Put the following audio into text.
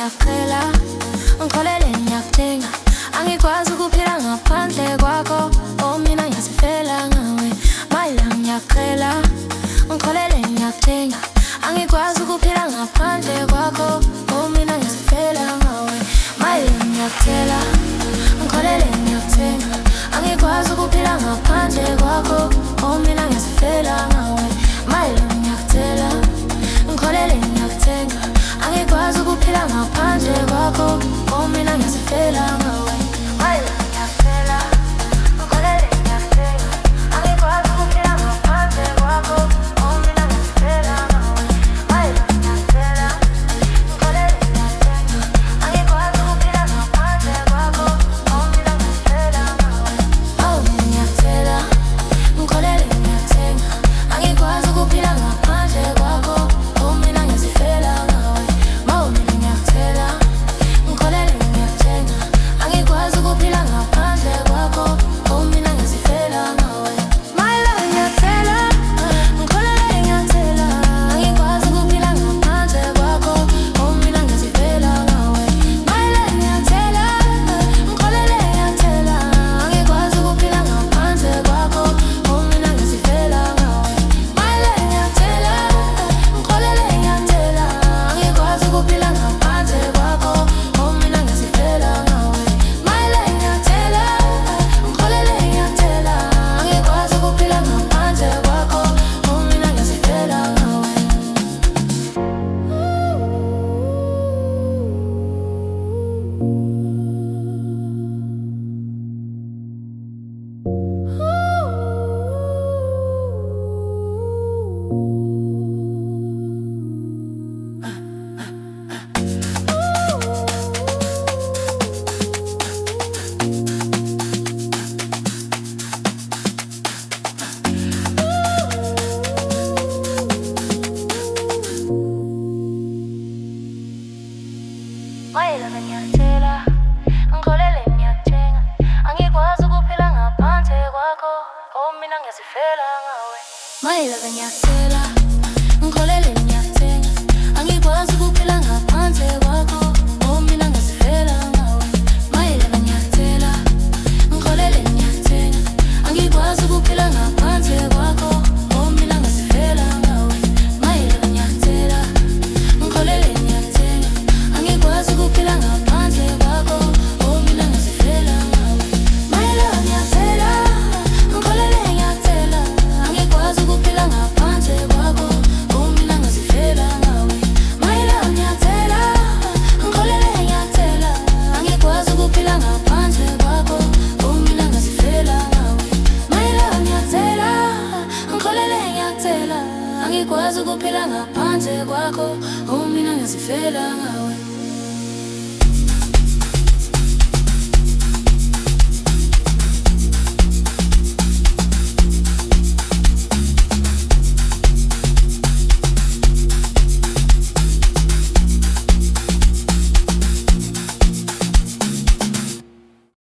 ngiyacela ngikholele ngiyakudinga, angikwazi ukuphila ngaphandle kwakho. Oh mina ngiyazifela ngawe, mayela ngiyacela ngikholele ngiyakudinga, angikwazi ukuphila ngaphandle kwakho. Oh mina ngiyazifela ngawe, mayela ngiyacela ngikholele ngiyakudinga, angikwazi ukuphila ngaphandle kwakho. Oh mina ngiyazifela ngawe, mayela ngiyacela ngikholele ngiyakudinga, angikwazi ukuphila ngaphandle kwakho. Oh mina ngiyazifela ngawe, mayela ngiyacela ngikholele ngiyakudinga, angikwazi ukuphila ngaphandle kwakho. Oh mina ngiyazifela ngawe, mayela ngiyacela ngikholele ngiyakudinga, angikwazi ukuphila ngaphandle kwakho. Oh mina ngiyazifela ngawe, oh ngiyacela ngikholele ngiyakudinga, angikwazi ukuphila ngaphandle kwakho. Oh mina ngiyazifela ngawe, oh mina ngiyacela ngikholele ngiyakudinga, angikwazi ukuphila ngaphandle kwakho. Oh mina ngiyazifela ngawe, my love ngiyacela ngikholele ngiyacela, angikwazi ukuphila ngaphandle kwakho. Oh mina ngiyazifela ngawe, my love ngiyacela ngikholele ngiyacela, angikwazi ukuphila ngaphandle kwakho. Oh mina ngiyazifela ngawe, my love ngiyacela ngikholele ngiyacela, angikwazi ukuphila ngaphandle kwakho. Oh mina ngiyazifela ngawe, my love ngiyacela ngikholele ngiyacela, angikwazi ukuphila ngaphandle kwakho. Oh mina ngiyazifela ngawe. Mayela ngiyacela ngikholele ngiyakudinga, angikwazi ukuphila ngaphandle kwakho. Oh mina ngiyazifela ngawe, mayela ngiyacela ngikholele ngiyakudinga, angikwazi ukuphila ngaphandle kwakho. Oh mina ngiyazifela ngawe, mayela ngiyacela ngikholele ngiyakudinga, angikwazi ukuphila ngaphandle kwakho. Oh mina ngiyazifela ngawe, mayela ngiyacela ngikholele ngiyakudinga, angikwazi ukuphila ngaphandle kwakho. Oh mina ngiyazifela ngawe, mayela ngiyacela ngikholele ngiyacela, angikwazi ukuphila ngaphandle kwakho. Oh mina ngiyazifela ngawe, mayela ngiyacela ngikholele ngiyacela, angikwazi ukuphila ngaphandle kwakho. Oh mina ngiyazifela ngawe, mayela ngiyacela ngikholele ngiyacela, angikwazi ukuphila ngaphandle kwakho. Oh mina ngiyazifela ngawe.